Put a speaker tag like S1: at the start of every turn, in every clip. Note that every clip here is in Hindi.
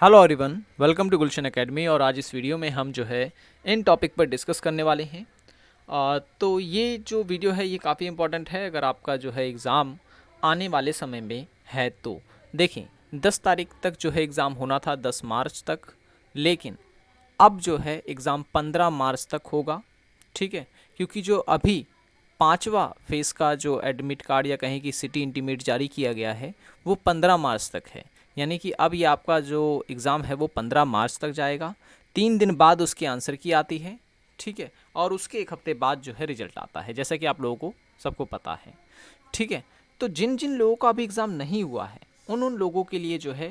S1: Hello everyone, welcome to Gulshan academy. और आज इस वीडियो में हम जो है इन टॉपिक पर डिस्कस करने वाले हैं। तो ये जो वीडियो है ये काफ़ी इम्पोर्टेंट है अगर आपका जो है एग्ज़ाम आने वाले समय में है तो। देखें, 10 तारीख तक जो है एग्ज़ाम होना था, 10 मार्च तक, लेकिन अब जो है एग्ज़ाम 15 मार्च तक होगा। ठीक है, क्योंकि जो अभी पांचवा फेज़ का जो एडमिट कार्ड या कहें कि सिटी इंटीमेट जारी किया गया है वो 15 मार्च तक है। यानी कि अब ये आपका जो एग्ज़ाम है वो 15 मार्च तक जाएगा। 3 दिन बाद उसकी आंसर की आती है। ठीक है, और उसके 1 हफ्ते बाद जो है रिजल्ट आता है, जैसा कि आप लोगों को सबको पता है। ठीक है, तो जिन जिन लोगों का अभी एग्ज़ाम नहीं हुआ है उन लोगों के लिए जो है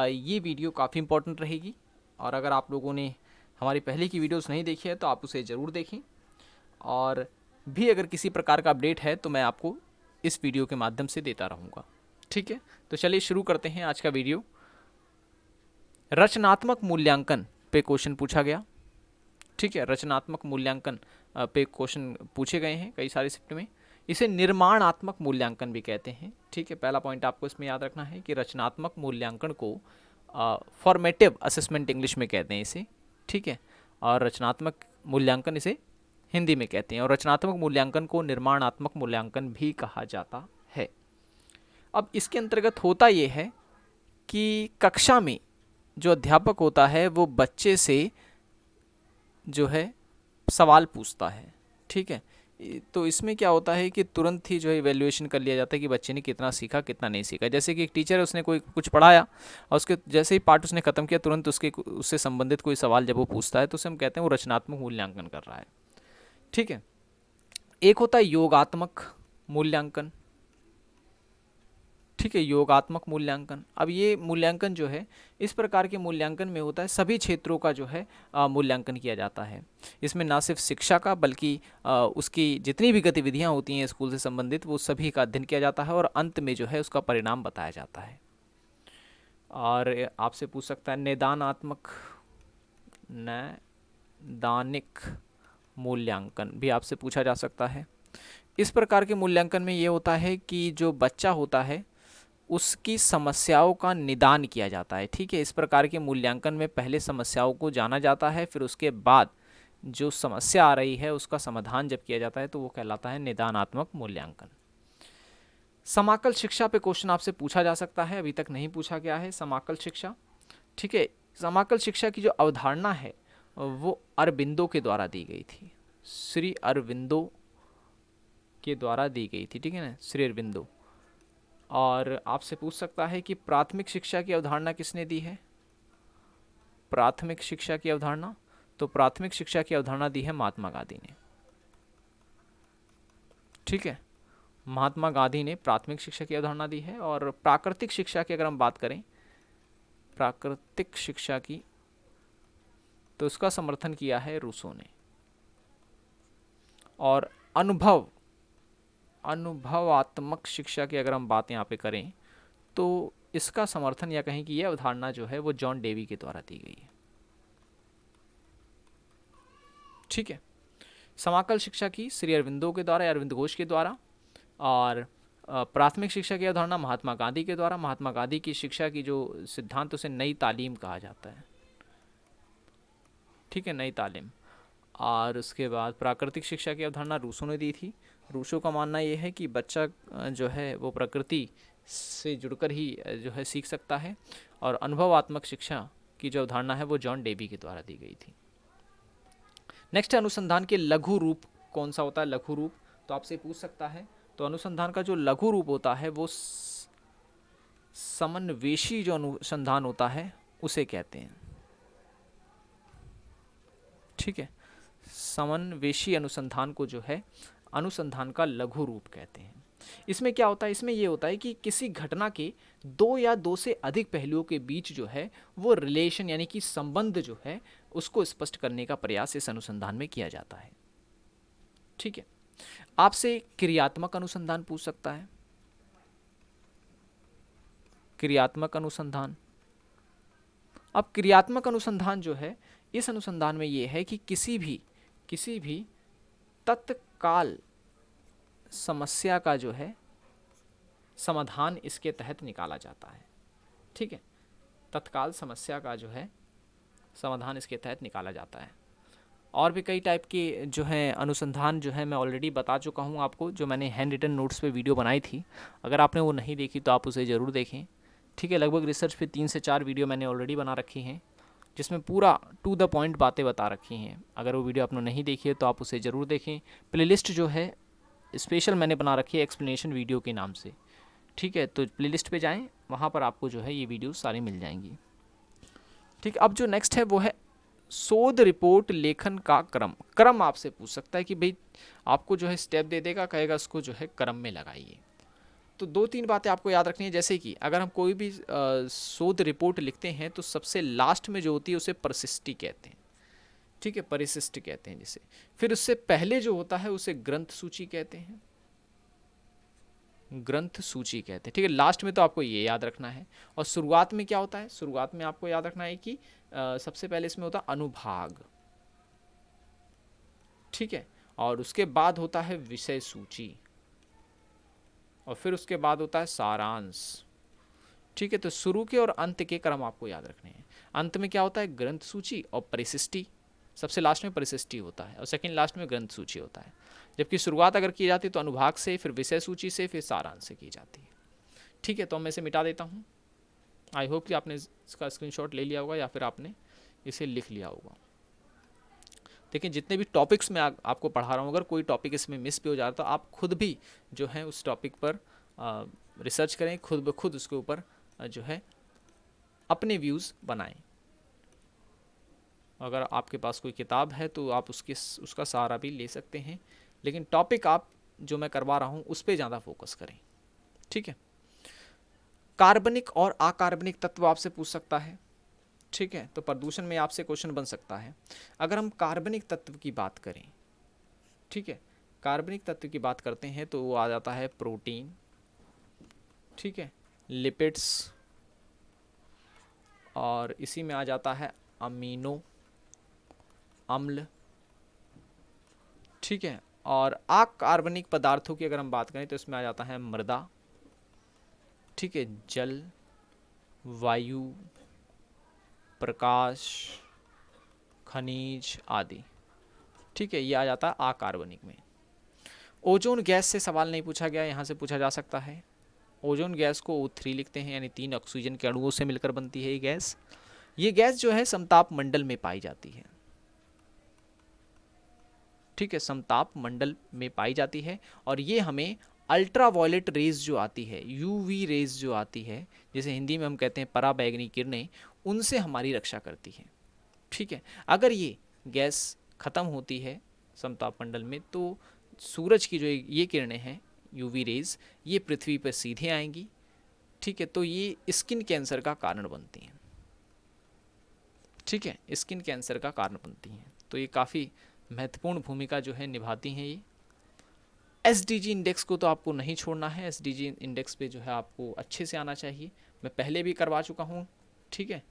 S1: ये वीडियो काफ़ी इंपॉर्टेंट रहेगी। और अगर आप लोगों ने हमारी पहले की वीडियोस नहीं देखी है तो आप उसे ज़रूर देखें। और भी अगर किसी प्रकार का अपडेट है तो मैं आपको इस वीडियो के माध्यम से देता रहूँगा। ठीक है, तो चलिए शुरू करते हैं आज का वीडियो। रचनात्मक मूल्यांकन पे क्वेश्चन पूछा गया। ठीक है, रचनात्मक मूल्यांकन पे क्वेश्चन पूछे गए हैं कई सारे शिफ्ट में। इसे निर्माणात्मक मूल्यांकन भी कहते हैं। ठीक है, पहला पॉइंट आपको इसमें याद रखना है कि रचनात्मक मूल्यांकन को फॉर्मेटिव असेसमेंट इंग्लिश में कहते हैं इसे। ठीक है, और रचनात्मक मूल्यांकन इसे हिंदी में कहते हैं। और रचनात्मक मूल्यांकन को निर्माणात्मक मूल्यांकन भी कहा जाता है। अब इसके अंतर्गत होता ये है कि कक्षा में जो अध्यापक होता है वो बच्चे से जो है सवाल पूछता है। ठीक है, तो इसमें क्या होता है कि तुरंत ही जो है इवेल्युएशन कर लिया जाता है कि बच्चे ने कितना सीखा कितना नहीं सीखा। जैसे कि एक टीचर है, उसने कोई कुछ पढ़ाया और उसके जैसे ही पार्ट उसने ख़त्म किया तुरंत उससे संबंधित कोई सवाल जब वो पूछता है तो उसे हम कहते हैं वो रचनात्मक मूल्यांकन कर रहा है। ठीक है, एक होता है योगात्मक मूल्यांकन। ठीक है, योगात्मक मूल्यांकन। अब ये मूल्यांकन जो है इस प्रकार के मूल्यांकन में होता है सभी क्षेत्रों का जो है मूल्यांकन किया जाता है। इसमें ना सिर्फ शिक्षा का बल्कि उसकी जितनी भी गतिविधियां होती हैं स्कूल से संबंधित वो सभी का अध्ययन किया जाता है और अंत में जो है उसका परिणाम बताया जाता है। और आपसे पूछ सकता है निदानात्मक, नैदानिक मूल्यांकन भी आपसे पूछा जा सकता है। इस प्रकार के मूल्यांकन में ये होता है कि जो बच्चा होता है उसकी समस्याओं का निदान किया जाता है। ठीक है, इस प्रकार के मूल्यांकन में पहले समस्याओं को जाना जाता है, फिर उसके बाद जो समस्या आ रही है उसका समाधान जब किया जाता है तो वो कहलाता है निदानात्मक मूल्यांकन। समाकल शिक्षा पे क्वेश्चन आपसे पूछा जा सकता है, अभी तक नहीं पूछा गया है समाकल शिक्षा। ठीक है, समाकल शिक्षा की जो अवधारणा है वो अरबिंदो के द्वारा दी गई थी, श्री अरविंदो के द्वारा दी गई थी। ठीक है ना, श्री अरविंदो। और आपसे पूछ सकता है कि प्राथमिक शिक्षा की अवधारणा किसने दी है। प्राथमिक शिक्षा की अवधारणा, तो प्राथमिक शिक्षा की अवधारणा दी है महात्मा गांधी ने। ठीक है, महात्मा गांधी ने प्राथमिक शिक्षा की अवधारणा दी है। और प्राकृतिक शिक्षा की अगर हम बात करें, प्राकृतिक शिक्षा की, तो उसका समर्थन किया है रूसो ने। और अनुभवात्मक शिक्षा की अगर हम बात यहाँ पे करें तो इसका समर्थन या कहें कि यह अवधारणा जो है वो जॉन डेवी के द्वारा दी गई है। ठीक है, समाकल शिक्षा की श्री अरविंदो के द्वारा या अरविंद घोष के द्वारा। और प्राथमिक शिक्षा की अवधारणा महात्मा गांधी के द्वारा। महात्मा गांधी की शिक्षा की जो सिद्धांत उसे नई तालीम कहा जाता है। ठीक है, नई तालीम। और उसके बाद प्राकृतिक शिक्षा की अवधारणा रूसो ने दी थी। रूसो का मानना यह है कि बच्चा जो है वो प्रकृति से जुड़कर ही जो है सीख सकता है। और अनुभवात्मक शिक्षा की जो अवधारणा है वो जॉन डेवी के द्वारा दी गई थी। नेक्स्ट है अनुसंधान के लघु रूप। कौन सा होता है लघु रूप, तो आपसे पूछ सकता है। तो अनुसंधान का जो लघु रूप होता है वो समन्वेशी जो अनुसंधान होता है उसे कहते हैं। ठीक है, समन्वेशी अनुसंधान को जो है अनुसंधान का लघु रूप कहते हैं। इसमें क्या होता है, इसमें यह होता है कि किसी घटना के दो या दो से अधिक पहलुओं के बीच जो है वो रिलेशन यानी कि संबंध जो है उसको स्पष्ट करने का प्रयास इस अनुसंधान में किया जाता है। ठीक है, आपसे क्रियात्मक अनुसंधान पूछ सकता है। क्रियात्मक अनुसंधान, अब क्रियात्मक अनुसंधान जो है इस अनुसंधान में यह है कि किसी भी तत्काल समस्या का जो है समाधान इसके तहत निकाला जाता है। ठीक है, तत्काल समस्या का जो है समाधान इसके तहत निकाला जाता है। और भी कई टाइप के जो है अनुसंधान जो है मैं ऑलरेडी बता चुका हूँ आपको, जो मैंने हैंड रिटन नोट्स पे वीडियो बनाई थी। अगर आपने वो नहीं देखी तो आप उसे ज़रूर देखें। ठीक है, लगभग रिसर्च पे 3 से 4 वीडियो मैंने ऑलरेडी बना रखी हैं, जिसमें पूरा टू द पॉइंट बातें बता रखी हैं। अगर वो वीडियो आपने नहीं देखी है तो आप उसे ज़रूर देखें। प्लेलिस्ट जो है स्पेशल मैंने बना रखी है एक्सप्लेनेशन वीडियो के नाम से। ठीक है, तो प्लेलिस्ट पे जाएं, वहाँ पर आपको जो है ये वीडियो सारी मिल जाएंगी। ठीक, अब जो नेक्स्ट है वो है शोध रिपोर्ट लेखन का क्रम आपसे पूछ सकता है कि भाई आपको जो है स्टेप दे देगा, कहेगा इसको जो है क्रम में लगाइए। तो 2-3 बातें आपको याद रखनी है, जैसे कि अगर हम कोई भी शोध रिपोर्ट लिखते हैं तो सबसे लास्ट में जो होती है उसे परिशिष्टि कहते हैं। ठीक है, परिशिष्ट कहते हैं जिसे। फिर उससे पहले जो होता है उसे ग्रंथ सूची कहते हैं, ग्रंथ सूची कहते हैं। ठीक है, लास्ट में तो आपको ये याद रखना है। और शुरुआत में क्या होता है, शुरुआत में आपको याद रखना है कि सबसे पहले इसमें होता है अनुभाग। ठीक है, और उसके बाद होता है विषय सूची, और फिर उसके बाद होता है सारांश। ठीक है, तो शुरू के और अंत के क्रम आपको याद रखने हैं। अंत में क्या होता है, ग्रंथ सूची और परिशिष्टि। सबसे लास्ट में परिशिष्टि होता है और सेकंड लास्ट में ग्रंथ सूची होता है। जबकि शुरुआत अगर की जाती है तो अनुभाग से, फिर विषय सूची से, फिर सारांश से की जाती है। ठीक है, तो मैं इसे मिटा देता हूँ। आई होप कि आपने इसका स्क्रीनशॉट ले लिया होगा या फिर आपने इसे लिख लिया होगा। देखिए, जितने भी टॉपिक्स मैं आपको पढ़ा रहा हूँ, अगर कोई टॉपिक इसमें मिस भी हो जाता तो आप खुद भी जो है उस टॉपिक पर रिसर्च करें, खुद ब खुद उसके ऊपर जो है अपने व्यूज़ बनाएं। अगर आपके पास कोई किताब है तो आप उसका सहारा भी ले सकते हैं, लेकिन टॉपिक आप जो मैं करवा रहा हूँ उस पर ज़्यादा फोकस करें। ठीक है, कार्बनिक और अकार्बनिक तत्व आपसे पूछ सकता है। ठीक है, तो प्रदूषण में आपसे क्वेश्चन बन सकता है। अगर हम कार्बनिक तत्व की बात करें, ठीक है, कार्बनिक तत्व की बात करते हैं तो वो आ जाता है प्रोटीन, ठीक है, लिपिड्स, और इसी में आ जाता है अमीनो अम्ल। ठीक है, और अकार्बनिक पदार्थों की अगर हम बात करें तो इसमें आ जाता है मृदा, ठीक है, जल, वायु, प्रकाश, खनिज आदि। ठीक है, ये आ जाता है अकार्बनिक में। ओजोन गैस से सवाल नहीं पूछा गया, यहाँ से पूछा जा सकता है। ओजोन गैस को O3 लिखते हैं, यानी 3 ऑक्सीजन के अणुओं से मिलकर बनती है ये गैस। ये गैस जो है समताप मंडल में पाई जाती है। ठीक है, समताप मंडल में पाई जाती है, और ये हमें अल्ट्रावायलेट रेज जो आती है, यूवी रेज जो आती है, जैसे हिंदी में हम कहते हैं पराबैंगनी किरणें, उनसे हमारी रक्षा करती है। ठीक है, अगर ये गैस ख़त्म होती है समताप मंडल में तो सूरज की जो ये किरणें हैं यूवी रेज, ये पृथ्वी पर सीधे आएंगी। ठीक है, तो ये स्किन कैंसर का कारण बनती हैं। ठीक है, स्किन कैंसर का कारण बनती हैं, तो ये काफ़ी महत्वपूर्ण भूमिका जो है निभाती हैं ये। SDG इंडेक्स को तो आपको नहीं छोड़ना है, SDG इंडेक्स पे जो है आपको अच्छे से आना चाहिए। मैं पहले भी करवा चुका हूँ। ठीक है,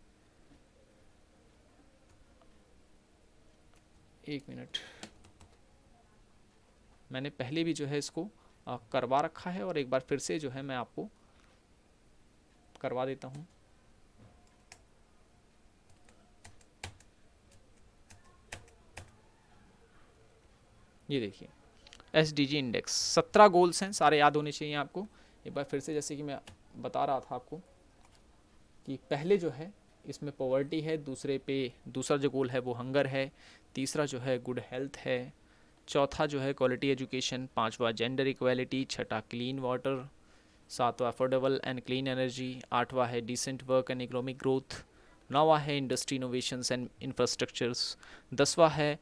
S1: एक मिनट, मैंने पहले भी जो है इसको करवा रखा है, और एक बार फिर से जो है मैं आपको करवा देता हूँ। ये देखिए, SDG इंडेक्स 17 गोल्स हैं, सारे याद होने चाहिए आपको। एक बार फिर से, जैसे कि मैं बता रहा था आपको कि पहले जो है इसमें पॉवर्टी है, दूसरा जो गोल है वो हंगर है, तीसरा जो है गुड हेल्थ है, चौथा जो है क्वालिटी एजुकेशन, पांचवा जेंडर इक्वालिटी, छठा क्लीन वाटर, सातवां अफोर्डेबल एंड क्लीन एनर्जी, आठवां है decent work and economic growth, नौवां है इंडस्ट्री इनोवेशंस एंड इंफ्रास्ट्रक्चर्स, 10वां है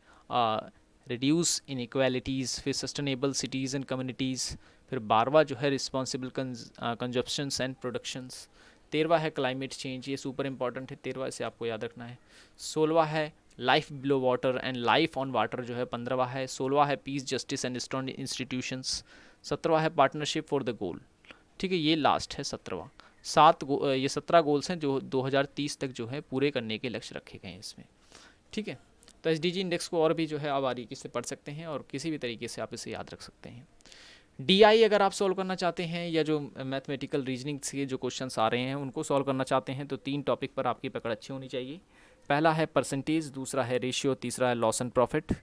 S1: रिड्यूस इनइक्वालिटीज़, फिर सस्टेनेबल सिटीज़ एंड कम्युनिटीज़, फिर 12वां जो है रिस्पॉन्सिबल कंजप्शंस एंड प्रोडक्शंस, 13वां है क्लाइमेट चेंज, ये सुपर इंपॉर्टेंट है 13वां, इसे आपको याद रखना है। 16वां है life below water and life on water जो है 15वां है। 16वां है peace justice and strong institutions. 17वां है पार्टनरशिप फॉर द गोल। ठीक है, ये लास्ट है 17वां। ये 17 गोल्स हैं जो 2030 तक जो है पूरे करने के लक्ष्य रखे गए हैं इसमें। ठीक है, तो SDG इंडेक्स को और भी जो है आप बारीकी से पढ़ सकते हैं, और किसी भी तरीके से आप इसे याद रख सकते हैं। DI अगर आप सॉल्व करना चाहते हैं या जो मैथमेटिकल रीजनिंग से जो क्वेश्चंस आ रहे हैं उनको सॉल्व करना चाहते हैं तो 3 टॉपिक पर आपकी पकड़ अच्छी होनी चाहिए। पहला है परसेंटेज, दूसरा है रेशियो, तीसरा है लॉस एंड प्रॉफिट।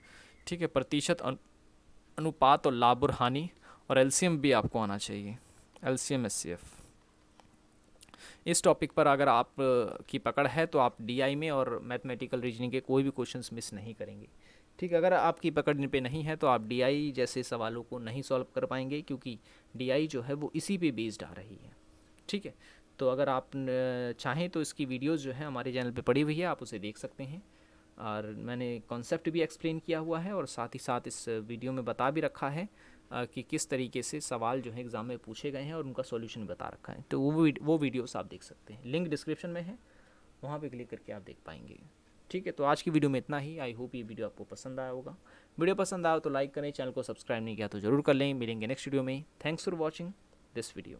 S1: ठीक है, प्रतिशत, अनुपात और लाभ और हानि, और एलसीएम भी आपको आना चाहिए, एलसीएम एचसीएफ। इस टॉपिक पर अगर आप की पकड़ है तो आप DI में और मैथमेटिकल रीजनिंग के कोई भी क्वेश्चंस मिस नहीं करेंगे। ठीक है, अगर आपकी पकड़ पे नहीं है तो आप DI जैसे सवालों को नहीं सॉल्व कर पाएंगे, क्योंकि DI जो है वो इसी पे बेस्ड आ रही है। ठीक है, तो अगर आप चाहें तो इसकी वीडियोस जो है हमारे चैनल पे पड़ी हुई है, आप उसे देख सकते हैं। और मैंने कॉन्सेप्ट भी एक्सप्लेन किया हुआ है और साथ ही साथ इस वीडियो में बता भी रखा है कि किस तरीके से सवाल जो है एग्ज़ाम में पूछे गए हैं और उनका सॉल्यूशन बता रखा है। तो वो वीडियोस आप देख सकते हैं, लिंक डिस्क्रिप्शन में है, वहाँ पे क्लिक करके आप देख पाएंगे। ठीक है, तो आज की वीडियो में इतना ही। आई होप ये वीडियो आपको पसंद आया होगा। वीडियो पसंद आया तो लाइक करें, चैनल को सब्सक्राइब नहीं किया तो ज़रूर कर लें। मिलेंगे नेक्स्ट वीडियो में। Thanks for watching this video.